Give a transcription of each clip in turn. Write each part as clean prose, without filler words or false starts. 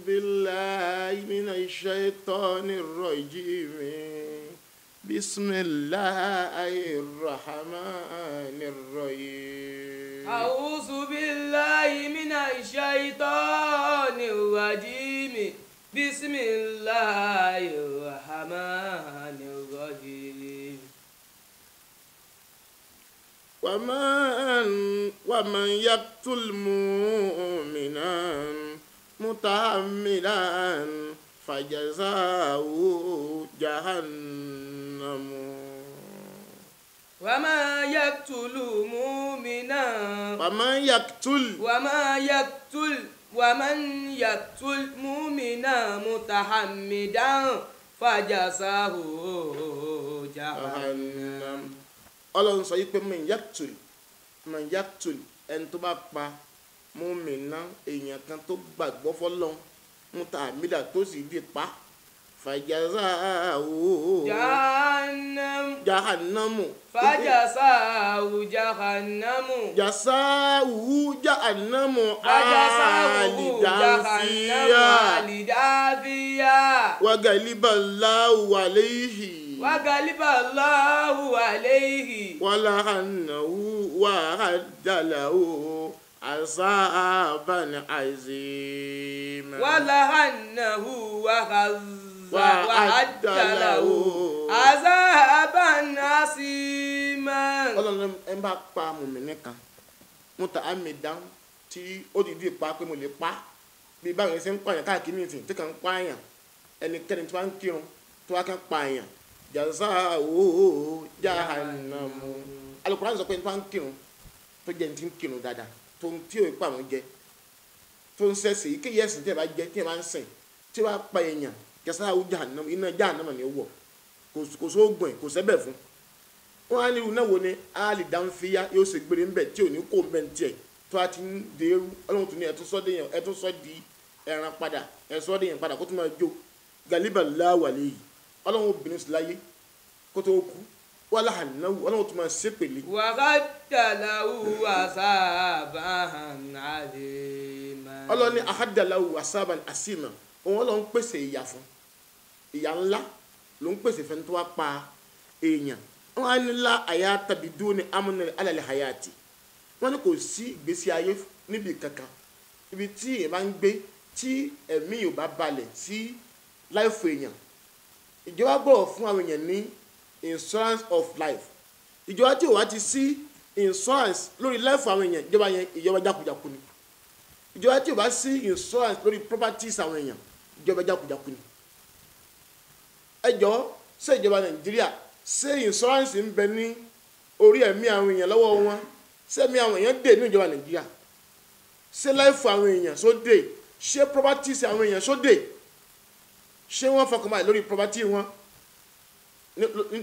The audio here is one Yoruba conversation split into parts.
بالله من الشيطان الرجيم بسم الله الرحمن الرحيم أعوذ بالله من الشيطان الرجيم بسم الله الرحمن الرحيم ومن يقتل مؤمنا متعمدا فجزاؤه جهنم وما يقتل مؤمنا ومن يقتل مؤمنا متعمدا فجزاؤه جهنم. Ọlọ́run sọ yìí pé man yaktul ẹni tó bá pa mùmínà èèyàn kan tó gbàgbọ́ fọ́lọ́run muta'ammida tó sì di pa fajaza'uhu jahannamu fajaza'uhu jahannamu alidafiya wa ghaliba Allahu alayhi wala'annahu wa adda lahu azaban azima. Ọlọ́run ẹ bá pa mùmínì kan muta'ammidan tí ó dìde pa pé mo lè pa bí báwọn ṣe ń pààyàn káàkiri nìsín tí kàn ń pààyàn ẹnikẹ́ni tí wọ́n ń kírun tí wọ́n kàn pààyàn jaza'uhu jahannamu. Al-Qur'an sọ pé tí wọ́n ń kírun tó jẹ́ ní ti ń kírun dáadáa tó ń tí ò pa àwọn jẹ tó ń sẹ́sẹ̀ yìí kéye ẹ̀sìn tí ẹ bá jẹ tí ẹ bá ń sìn tí wọ́n á pa èèyàn jaza'uhu jahannamu iná jahannama ni ó wọ̀ kò sóògùn ẹ̀ kò sẹ́bẹ̀ fún wọn á ní irú náà wo ni áàlì dáńfíyá yóò ṣe gbére ńbẹ tí ò ní kó ńbẹ ntí ẹ tó a ti ń dèrú Ọlọ́run tún ní ẹtún sọ di ẹran padà ẹsọ di yẹn padà kó tún máa jó galiba láwàlẹ yìí Ọlọ́run obìnrin sì láyé kó tó kú wàhálà hànáwó Ọlọ́run tún máa ṣépèlé. wàhádàláwù asábàn àlèmà. Ọlọ́run ní àhádàláwù asábàn àsìmà òun Ọlọ́run pèsè ìyà fún ìyà ńlá ló ń pèsè fẹ́ni tó wá pa èèyàn. Wọ́n á ní la hayata biduni amúnilẹ alẹ hayati wọ́n ní kò sí ìgbésí ayé níbi kankan ibi tí èèyàn bá ń gbé tí ẹ̀mí yóò bá balẹ̀ sí láìfò èèyàn ìjọba gbọ́dọ̀ fún àwọn èèyàn ní insurance of life ìjọba tí ò wá ti sí insurance lórí láìfò àwọn èèyàn ìjọba jákujàku ni ìjọba tí ò bá sí insurance lórí properties àwọn èèyàn ìjọba jákujàku ni ẹ jọ̀ọ́ ṣé ìjọba Nàìjíríà ṣé insurance ń bẹ ní orí ẹ̀mí àwọn èèyàn lọ́wọ́ wọn ṣé ẹ̀mí àwọn èèyàn dè ní ìjọba Nàìjíríà ṣé láìfù àwọn èèyàn só dè ṣé properties àwọn èèyàn só dè ṣé wọ́n fọkànbalẹ̀ lórí property wọn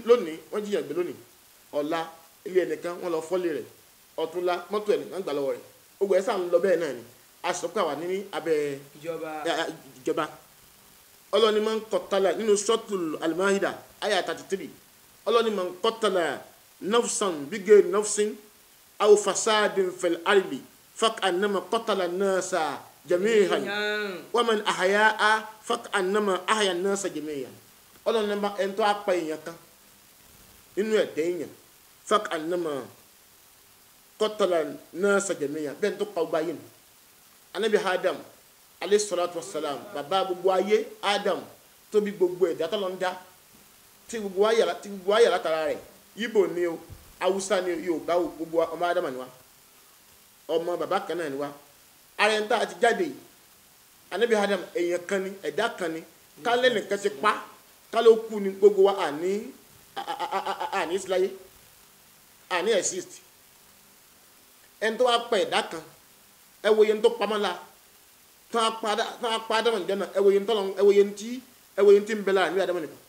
lónìí wọ́n jiyàn gbé lónìí ọ̀la ilé ẹnìkan wọ́n lọ fọ́lé rẹ̀ ọ̀túnla mọ́tò ẹnìkan gbà lọ́wọ́ rẹ̀ ogun ẹ̀ sàn lọ bẹ́ẹ̀ náà ni a sọ pé àwa ní abẹ́ ìjọba Ọlọ́ni máa ń kọ̀tàlá nínú suratul Al-Maida àyá 33 Ọlọ́ni máa ń kọ̀tàlá nafsan bigayri nafsin aw fasadin fil ardi fak'annama qatala an-nasa jami'an wa man ahya'a fak'annama ahya an-nasa jami'an. Ọlọ́ni máa ń tó apá èèyàn kan nínú ẹ̀dẹ́ èèyàn fak'annama qatala an-nasa jami'an bẹ́ẹ̀ tó pa ọgbà yìí ni Ànábì Adam alayhi salatu wassalam bàbá gbogbo ayé Adam tó bí gbogbo ẹ̀dá tó lọ ń dá tí gbogbo ayé látara rẹ̀ Yíbò ni o Haúsá ni o Yorùbá o gbogbo ọmọ Adam ni wa ọmọ bàbá kan náà ni wa ara ẹni tá a ti jáde yìí Ànábì Adam èèyàn kan ni ẹ̀dá kan ni kálẹ̀ nìkan ti pa kálẹ̀ ó kú ni gbogbo wa àní ìsìláyé àní exist ẹni tó wá pa ẹ̀dá kan ẹ wo iye tó pamọ́ la tán apá Ádámù nìjọ náà ẹ wo iye tí ń bẹ lára ní Ádámù nìkan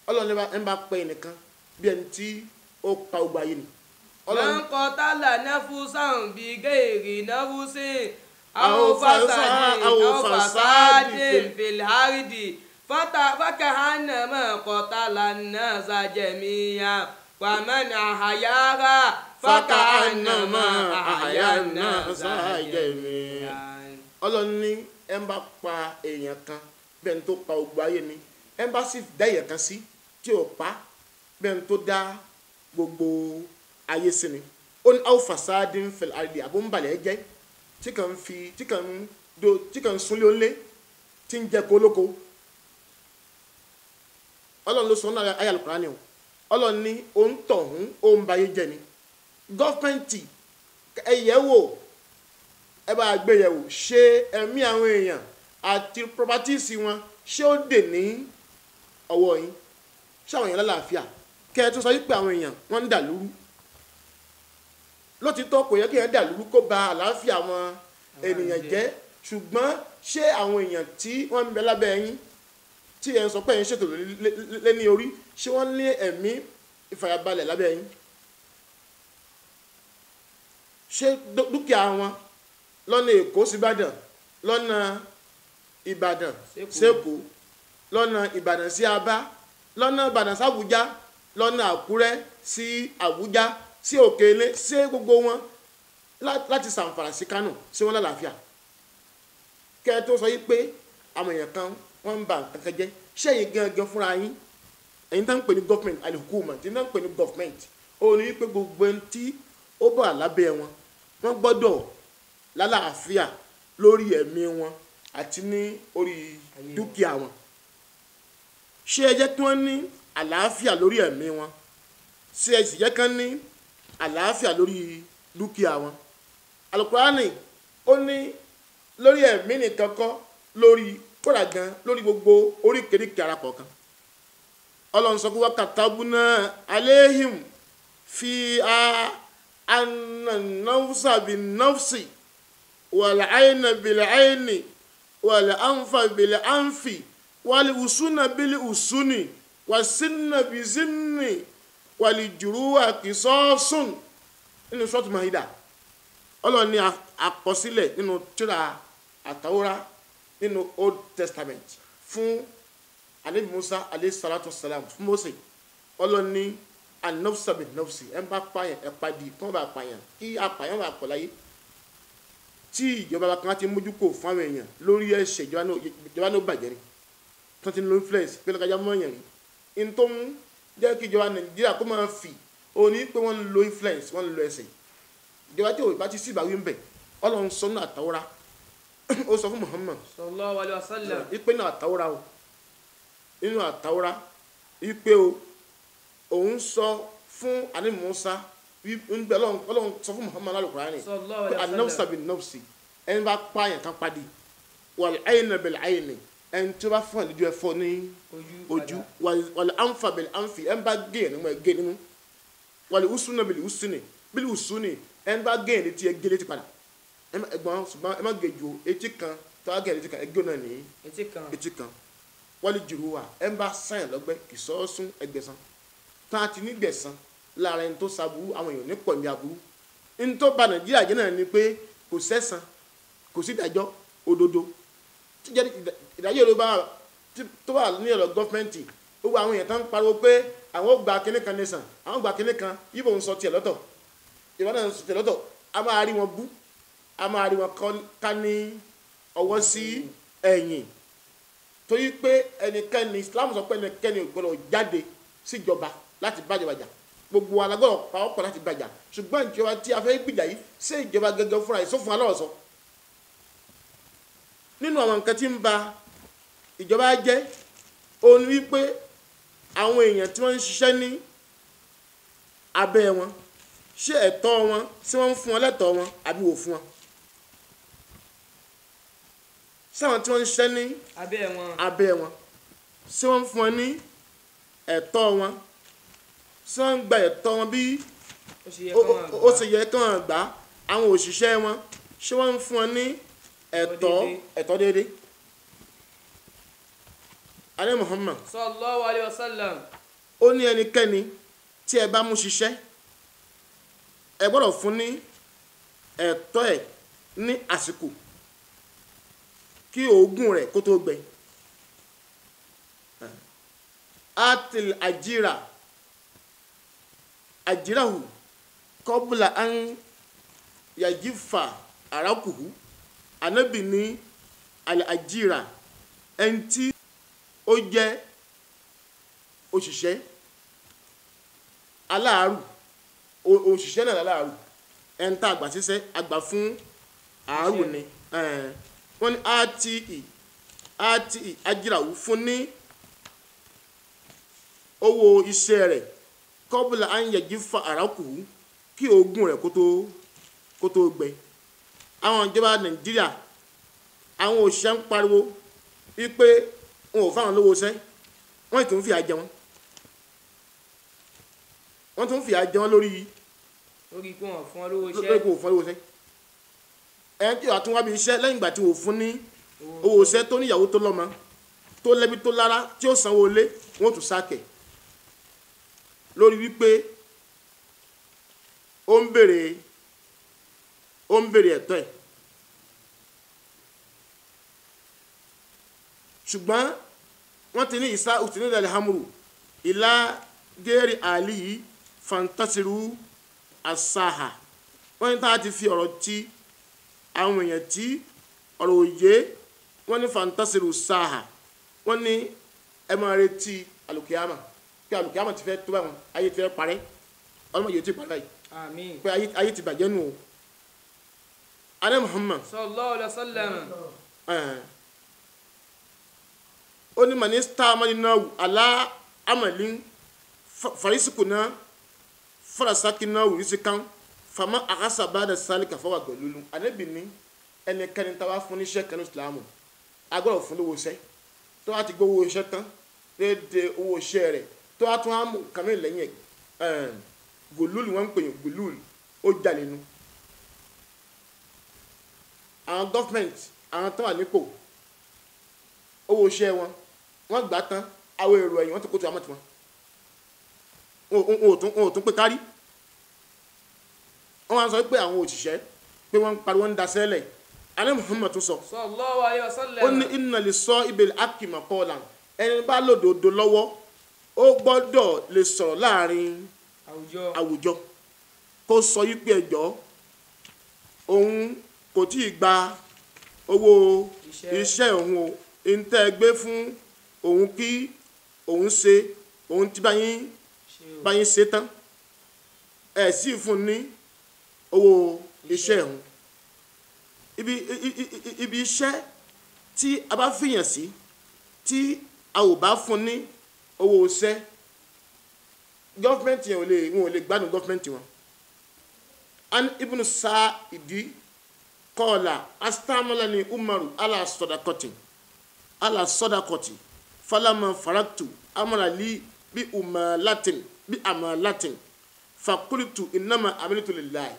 Ọlọ́run ẹ bá pẹ́ nìkan bí ẹni tí ó pa ogbà yìí ni. man qatala nafsan bigayri nafsin aw fasadin fil ardi faka'annama qatala an-nasa jami'an wa man ahyaha faka'annama ahya an-nasa jami'an. Ọlọ́run ní ẹ ń bá pa èèyàn kan bẹ́ẹ̀ ni tó pa gbogbo ayé ni ẹ ń bá sì dá èèyàn kan sí tí ò pa bẹ́ẹ̀ ni tó dá gbogbo ayé sí ni ó ní aw fasadin fil ardi àbúmbalẹ̀ jẹ́ tí kàn ń súnlé ó lé tí ń jẹ́ kólókó ọlọ́run ló sọ ọ́nà ayé Al-Qur'ani o ọlọ́run ní òun tọ̀hún òun bayé jẹ́ ni gọ́fẹ̀ntì ẹ̀yẹ́wò ẹ bá gbé yẹ̀wò ṣé ẹ̀mí àwọn èèyàn àti properties wọn ṣé ó dè ní ọwọ́ yín ṣé àwọn èèyàn lálàáfíà kẹ́ ẹ tó sọ wípé àwọn èèyàn wọ́n ń dà lúrú lótìtọ́ kò yẹ kí ẹ dà lúrú kó ba àlàáfíà àwọn ènìyàn jẹ́ ṣùgbọ́n ṣé àwọn èèyàn tí wọ́n ń bẹ lábẹ́ yín tí ẹ̀ ń sọ pé ẹ̀ ń ṣètò lé ní orí ṣé wọ́n ní ẹ̀mí ìfàyàbalẹ̀ lábẹ́ yín ṣé dúkìá wọn lọ́nà Èkó sí Ìbàdàn lọ́nà Ìbàdàn sẹ́kọ̀ọ́ lọ́nà Ìbàdàn sí Abá lọ́nà Ìbàdàn sí Àbújá lọ́nà Àkúrẹ́ sí Àbújá sí Òkèlè sí gbogbo wọn láti Sàǹfàrà sí Kánò sí wọn lálàáfíà kẹ́ ẹ tó sọ yí pé àwọn èèyàn kan wọ́n ń ba nǹkan kan jẹ́ ṣẹ́yìn gangan fúnra yín ẹ̀yin tó ń pè ní government alihukuma tí wọ́n ń pè ní government ó ní wípé gbogbo ẹni tí ó bọ̀ lábẹ́ wọn wọ́n gbọ́dọ̀ lálàáfíà lórí ẹ̀mí wọn àti ní orí dúkìá wọn ṣé ẹ jẹ́ kí wọ́n ní àlàáfíà lórí ẹ̀mí wọn ṣé ẹ sì jẹ́ kí wọ́n ní àlàáfíà lórí dúkìá wọn Al-Qur'ani ó ní lórí ẹ̀mí nìkan kọ́ lórí kódà gan lórí gbogbo oríkèéríkèé ara kọ̀ọ̀kan Ọlọ́run sọ pé wa katabna alayhim fi anna nafsa bin nafsi wal ayna bil ayni wal anfa bil anfi wal usuna bil usuni was sinna bi sinni wal juruha qisasun nínú Suratu Maida Ọlọ́run ní àkọsílẹ̀ nínú tírà àtàwọ́rá nínú Old Testament fún Ànábì Musa alayhi salatu wassalam fún Mósè Ọlọ́run ní an-nafsa bin-nafsi ẹ̀ ń bá pààyàn ẹ̀ padì kí wọ́n bá pààyàn kí apààyàn bá pọ̀ láyé tí ìjọba kan ti mójú kò fún àwọn èèyàn lórí ẹ̀ṣẹ̀ ìjọba náà bàjẹ́ ni tí wọ́n ti ń lo influence pé lọ́kàjá mọ́ èèyàn rí n tó ń jẹ́ kí ìjọba Nàìjíríà kó máa fì òní pé wọ́n ń lo influence wọ́n ń lo ẹ̀ṣẹ̀ ìjọba tí ò bá ti sí ìbáwí ń bẹ̀ Ọlọ́run sọ náà Àtàwọ́rá ó sọ fún Muhammad sallallahu alaihi wasallam ipe náà Àtàwọ́rá o nínú Àtàwọ́rá ipe o òun sọ fún Ànábì Musa Ọlọ́run sọ fún Muhammad al-Qur'ani pé an-nafsa bin-nafsi ẹni bá pààyàn kan padì wal ayna bil ayni ẹni tí ó bá fún ẹ̀lẹ́jọ́ ẹ̀fọ́ ní ojú wal anfa bil anfi ẹni bá gé ẹ̀ nímú ẹ̀ gé nímú wal usuna bil usuni ẹni bá gé ẹ̀ létí ẹ̀ gé létí padà ẹ̀gbọ́n ṣùgbọ́n ẹ má gé ju etí kan tó wá gé létí kan ẹ̀ gé náà ní etí kan wal juruha ẹni bá sáyàn lọ́gbẹ́ qisāsun ẹgbẹ̀san tá a ti ní gbẹ̀san lára ẹni tó ṣàbùrú àwọn èèyàn ní pọ̀ ní aburú ní tó ba Nàìjíríà jẹ́ náà ni pé kò sẹ́san kò sí ìdájọ́ òdodo tí jẹ́ ìdájọ́ òdodo tó wà ní ọ̀rọ̀ gọ́fẹ́ǹtì gbogbo àwọn èèyàn tó ń pariwo pé àwọn ò gba kinní kan nìsan àwọn gba kinní kan yíbo ń sọ tiẹ̀ lọ́tọ̀ ìwọ́n náà ń sọ tiẹ̀ lọ́tọ̀ a máa rí wọn bú a máa rí wọn ká ní ọwọ́ sí ẹ̀yìn torí pé ẹnikẹ́ni Islam sọ pé ẹnikẹ́ni ò gbọdọ̀ jáde síjọba láti bájọbajà gbogbo alágbọ́dọ̀ pàápàá láti bàjà ṣùgbọ́n ìjọba tí a fẹ́ gbìjà yìí ṣé ìjọba gẹ́gẹ́ fúnra ẹ̀ sófin alọ́rọ̀ sọ nínú àwọn nǹkan tí ń ba ìjọba jẹ́ òun wípé àwọn èèyàn tí wọ́n ń ṣiṣẹ́ ní abẹ́ wọn ṣé ẹ̀tọ́ wọn ṣé wọ́n ń fún wọn lẹ́tọ̀ọ́ wọn àbí wò fún wọn ṣé àwọn tí wọ́n ń ṣiṣẹ́ ní abẹ́ wọn ṣé wọ́n ń fún wọn ní ẹ̀tọ́ wọn ṣé wọ́n ń gba ẹ̀tọ́ wọn bí ó ṣe yẹ kí wọ́n gbà àwọn òṣìṣẹ́ wọn ṣé wọ́n ń fún wọn ní ẹ̀tọ́ déédéé. alẹ́ Muhammad sallallahu alaihi wasallam ó ní ẹnikẹ́ni tí ẹ bá mú ṣiṣẹ́ ẹ gbọ́dọ̀ fún ní ẹ̀tọ́ ẹ̀ ní àsìkò kí oògùn rẹ̀ kó tó gbẹ. atil ajirahu kọbula an yajifa arakuhu Ànábì ní al-ajira ẹni tí ó jẹ́ òṣìṣẹ́ aláàárù òṣìṣẹ́ náà aláàárù ẹni tá àgbà síṣẹ́ àgbà fún àárù ni wọ́n ní àti ajirawu fún ní owó iṣẹ́ rẹ̀ kọ́bùlà ànyẹ̀jì fa àràkù kí oògùn rẹ̀ kó tó gbẹ. àwọn ìjọba Nàìjíríà àwọn òṣìṣẹ́ ń pariwo wípé wọn ò fáwọn lówó iṣẹ́ wọ́n tún fìyà jẹ wọ́n lórí pé wọ́n fún ọ lówó iṣẹ́ ẹni tí wàá tún wá bí iṣẹ́ lẹ́yìn ìgbà tí wò fún ní owó iṣẹ́ tó níyàwó tó lọ́mọ tó lẹ́bí tó lára tí ó sanwó lé wọ́n tún sákẹ̀ lórí wípé ó ń béèrè ẹ̀tọ́ ẹ̀. ṣùgbọ́n wọ́n ti ní ìsá òtún alhamuru ìlà gẹ́rì àlì fantasiru asaha wọ́n ní tá a ti fi ọ̀rọ̀ tí àwọn èèyàn tí ọ̀rọ̀ òye wọ́n ní fantasiru saha wọ́n ní ẹ máa retí alùkìyàmà pé alùkìyàmà ti fẹ́ tó báwọn ayé ti fẹ́ parẹ́ ọlọ́mọ yìí ti parẹ́ yìí pé ayé ti bàjẹ́ nù o. alẹ́ Muhammad sallallahu alaihi wasallam ó ní manista amalinawu ala amalin farisikuna farasakinawu risikan fama akasa bada salika fawa golulu Ànábì ní ẹnikẹ́ni tá a bá fún níṣẹ́ kan ní Ìsìlámù agbọ́dọ̀ fún lówó iṣẹ́ tó wá ti gbé owó iṣẹ́ tán déédéé owó iṣẹ́ rẹ̀ tó wá tún á mú kàmí lẹ́yìn golulu wọ́n ń pè é golulu ó jalè nu. àwọn gọ́fìmẹ̀ntì àwọn tó wà nípò owó iṣẹ́ wọ́n gbà tán àwọn èrò ẹ̀yìn wọ́n tó kó tó àmọ́ tiwọn wọn ò tún pé kárí. wọ́n wá sọ pé àwọn òṣìṣẹ́ pé wọ́n ń pariwo ń daṣẹ́lẹ̀ alẹ́ Muhammad tún sọ sallallahu alaihi wasallam ó ní inna li sahibil haqqi maqalan ẹni bá lòdòdó lọ́wọ́ ó gbọ́dọ̀ lè sọ̀rọ̀ láàrin àwùjọ kó sọ yí pé ẹjọ́ òun kò tí ì gba owó iṣẹ́ òun o ìntẹ́ gbé fún òun kí òun ṣe òun ti báyìí ṣe tán ẹ̀ sì fún ní owó iṣẹ́ òun. ibi iṣẹ́ tí a bá fìyàn sí tí a ò bá fún ní owó iṣẹ́ gọ́fìmẹ̀ntì yẹn wọn ò lè gbádùn gọ́fìmẹ̀ntì wọn. an ibnu Sa'idi kọ́ọ̀là astamalani umaru ala sodakoti falama faraktu amarali bi amalatin fakulitu inama amilitu lillahi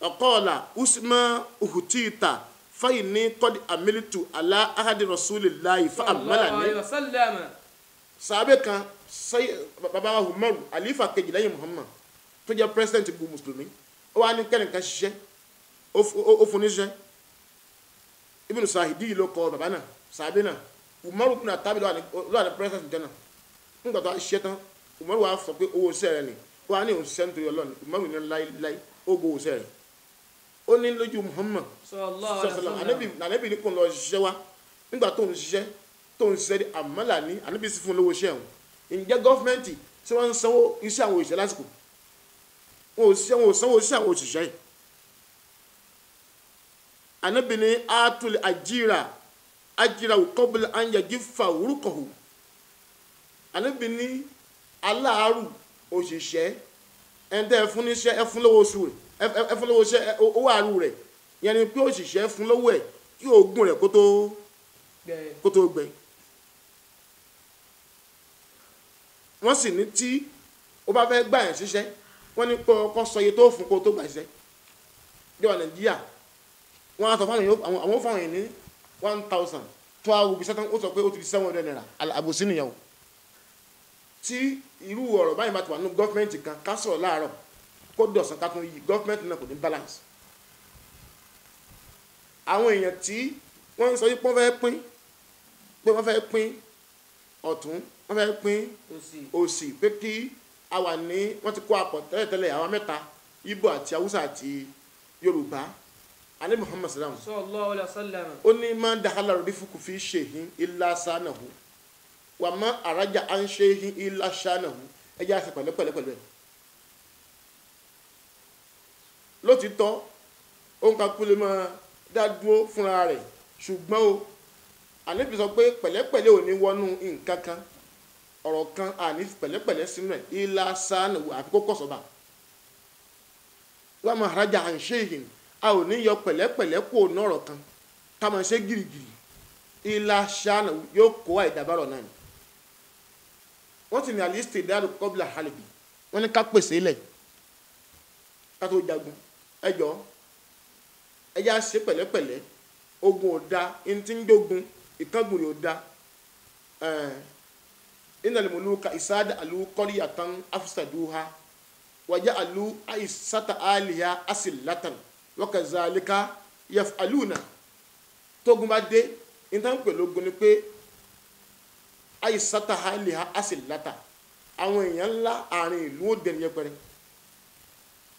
ọ̀kọ́ọ̀là usma uhutita fayini kọ́di amilitu ala ahadi rasulillahi fa amalani. sàbẹ̀ kan baba wa Umaru alifa kejì lẹ́yìn Muhammad tó jẹ́ president gbogbo mùsùlùmí ó wá ní kẹ́nìkan ṣiṣẹ́ ó fún níṣẹ́ Ibn Sa'idi ló kọ bàbá náà sàbẹ̀ náà Umaru kùnà tábìlì lọ́wọ́ ní president jẹ́ náà nígbà tó a ṣiṣẹ́ tán Umaru wa sọ pé owó iṣẹ́ rẹ̀ ni ó wá ní òun ṣiṣẹ́ nítorí Ọlọ́run Umaru ní láíláí ó gbowó iṣẹ́ rẹ̀ ó ní lójú Muhammad ànábì ní kò lọ ṣiṣẹ́ wa nígbà tó ń ṣiṣẹ́ di àmàlà ní ànábì sí fún lówó iṣẹ́ ọ̀hún. ǹjẹ́ gọ́fìmẹ̀ntì tí wọ́n ń sanwó iṣẹ́ àwọn òṣìṣẹ́ lásìkò wọn ò sanwó iṣẹ́ àwọn òṣìṣẹ́ yìí. ànábì ní àtúlì àjírà qabla an yajifa uruqahu ànábì ní aláàárù òṣìṣẹ́ ẹ̀ńtẹ́ ẹ̀fún níṣẹ́ ẹ̀fún lówó oṣù rẹ̀ ẹ̀fún lówó iṣẹ́ owó àárù rẹ̀ yẹn ni pé òṣìṣẹ́ fún lówó ẹ̀ kí oògùn rẹ̀ kó tó gbẹ. wọ́n sì ní tí ó bá fẹ́ gbà yẹn ṣiṣẹ́ wọ́n ní kó sọ iye tó fún kó tó gbà ṣiṣẹ́. ìjọba Nàìjíríà wọ́n á sọ àwọn fáwọn yẹn ní 1000 tó a wù bí sẹ́tàn ó sọ pé ó ti di 700 naira àbòsí nìyẹn o. tí irú ọ̀rọ̀ báyìí bá ti wà nínú gọ́fìmẹ̀ntì kan ká sọ̀rọ̀ láàárọ̀ kó dọ̀sán ká tún yí gọ́fìmẹ̀ntì náà kò ní balance. àwọn èèyàn tí wọ́n ń sọ yìí pé wọ́n fẹ́ pín ọ̀tún wọ́n fẹ́ pín òsì pé kí a wà ní wọ́n ti kó apọ̀ tẹ́lẹ̀tẹ́lẹ̀ àwa mẹ́ta Ìgbò àti Haúsá àti Yorùbá ani Muhammad sallam sallallahu alaihi wasallam ó ní ma dakhala rifuku fi shay'in illa sanahu wa ma araja an shay'in illa shanahu ẹ jẹ́ àṣẹ pẹ̀lẹ́pẹ̀lẹ́ pẹ̀lú ẹ̀ lótìtọ́ òun kan kú lè máa dá dúró fúnra rẹ̀ ṣùgbọ́n o àníbi sọ pé pẹ̀lẹ́pẹ̀lẹ́ ò ní wọnú nǹkan kan ọ̀rọ̀ kan àní pẹ̀lẹ́pẹ̀lẹ́ sínú ẹ̀ illa sanahu àfi kó kọ̀sọ̀bà wa ma araja an shay'in a ò ní yọ pẹ̀lẹ́pẹ̀lẹ́ kó nọ̀rọ̀ kan ká máa ṣe gírígírí illa shanahu yóò kó àìdàbàrọ̀ náà ni wọ́n ti ní aliste dáàrú kọ́bílà halibi wọ́n ní ká pèsè ilẹ̀ ká tó jagun ẹjọ́ ẹjá ṣe pẹ̀lẹ́pẹ̀lẹ́ ogun ò da ẹni tí ń gbógun ìkángun rẹ̀ ò da innal muluka ìsáàdà àlù qaryatan afsaduha wàjá àlù àìsàtà àlìyá asilatan wa kazalika yaf'aluna tógun bá dé ìtàn pẹ̀lú ogun ni pé àìsàtà àlìyá asilatan àwọn èèyàn ńlá àárín ìlú ó dẹni yẹpẹrẹ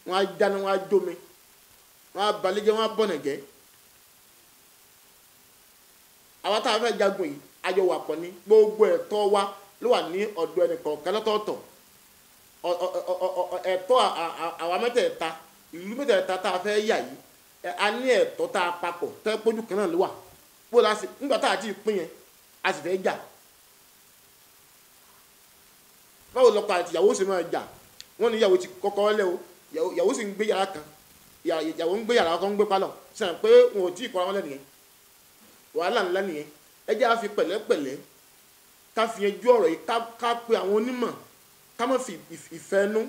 wọn á dáná wọn á jómi wọn á balẹ̀jẹ́ wọn á bọ̀nà jẹ́ àwọn táwọn fẹ́ jagun yìí àjọ wà pọ̀ ní gbogbo ẹ̀tọ́ wa ló wà ní ọ̀dọ̀ ẹnìkọ̀ọ̀kan lọ́tọ̀ọ̀tọ̀ ẹ̀tọ́ àwa mẹ́tẹ̀ẹ̀ta ìlú mẹ́tẹ̀ẹ̀ta tá a fẹ́ yà yìí a ní ẹ̀tọ́ tá a papọ̀ tẹ́ pójú kan náà ló wà bó la sì nígbà tá a ti pín yẹn a sì fẹ́ jà báwo lọ́kọ àti ìyàwó sì máa jà wọ́n ní ìyàwó ti kọ́kọ́ lẹ́ o ìyàwó sì ń gbé yàrá kan ìyàwó ń gbé yàrá kan ń gbé pálọ̀ sàn pé wọn ò tí ì kọ́ra wọn lẹ́nìyẹn wàhálà ńlá nìyẹn ẹ jẹ́ àfi pẹ̀lẹ́pẹ̀lẹ́ ká fi yanjú ọ̀rọ̀ yìí ká pe àwọn onímọ̀ ká má fi ìfẹ́nu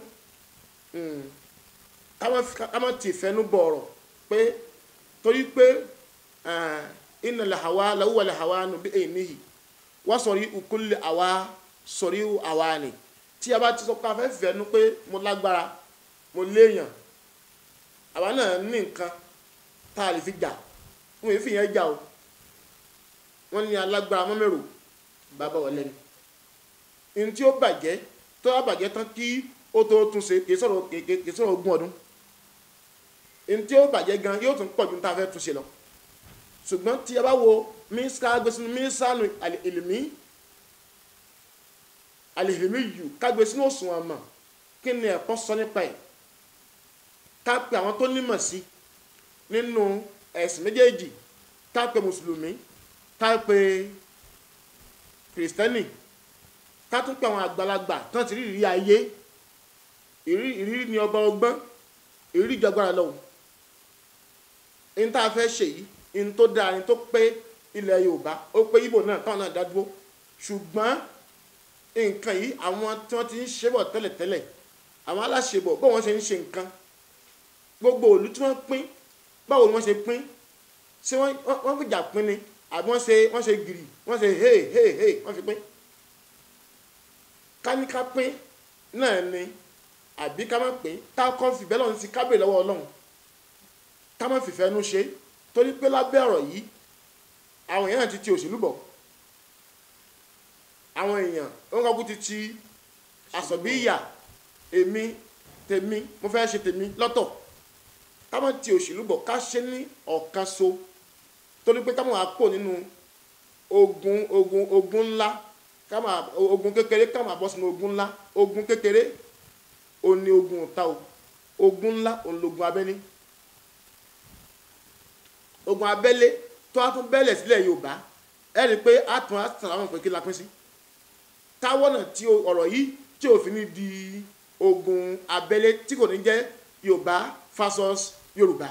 ká má ti ìfẹ́nu bọ̀ ọ̀rọ̀ pé torí pé iná làhàwá làwùwà làhàwá nù bí èyí níyì wá sọ̀rí ukúlẹ̀ àwa sọ̀rí àwa ni tí a bá ti sọ pé a fẹ́ fẹ́nu pé mo lágbára mo léèyàn àwa náà ní nǹkan tá a lè fi jà wọn èéfì yẹn jà o wọ́n ní alágbára mọ́mẹ́rò bàbá wọlé ni ní tí ó bàjẹ́ tó bá bàjẹ́ tán kí ó tó tún ṣe kì í sọ̀rọ̀ ogún ọdún ní tí ó bàjẹ́ gan yóò tún pọ̀ ju ní tá a fẹ́ tún ṣe lọ ṣùgbọ́n tí a bá wo kágbésínú mísánù àlìhìlìmí yù kágbésínú òṣùwọ̀n àmọ́ kí ni ẹ̀kọ́ sọ nípa ẹ̀ ká pe àwọn tó nímọ̀ sí nínú ẹ̀sìn méjèèjì ká pe mùsùlùmí ká pe kìrìsìtẹ́nì ká tún pe àwọn àgbàlagbà tán ti rí ìrírí ayé ìrírí ni ọba ọgbọ́n ìrírí ìjọgbára lọ́wọ́ ní tá a fẹ́ ṣe yìí ní tó dáa ní tó pé ilẹ̀ Yorùbá ó pé Ìgbò náà táwọn náà dá dúró ṣùgbọ́n nǹkan yìí àwọn tí wọ́n ti ń ṣe bọ̀ tẹ́lẹ̀tẹ́lẹ̀ àwọn aláṣebọ̀ bó wọ́n ṣe ń ṣe nǹkan gbogbo òlú tí wọ́n pín báwo ni wọ́n ṣe pín ṣé wọ́n fìjà pín ni àbí wọ́n ṣe gìrì wọ́n ṣe hey wọ́n fi pín káníká pín náà ni àbí ká má pín ká kọ́ fi bẹ́ẹ̀ lọ́run sí kábè lọ́wọ́ Ọlọ́run ká má fìfẹ́ nu ṣe torí pé lábẹ́ ọ̀rọ̀ yìí àwọn èèyàn ti òṣèlú bọ̀ àwọn èèyàn wọ́n kọ́kú ti àsọ̀bí ìyà èmi tèmi mo fẹ́ ṣe tèmi lọ́tọ̀ ká má ti òṣèlú bọ̀ ká ṣe ní ọ̀kan so torí pé ká má wàá pò nínú ogun ńlá ká má ogun kékeré ká má bọ́ sínú ogun ńlá ogun kékeré òun ni ogun ọ̀tá o ogun ńlá òun lógun abẹ́lé ogun abẹ́lé tó a tún bẹ́lẹ̀ sílẹ̀ Yorùbá ẹ rí i pé a tún á sàlámù pé kí la pín sí táwọn náà tí ọ̀rọ̀ yìí tí ò fi ní di ogun abẹ́lé tí kò ní jẹ́ Yorùbá versus Yorùbá.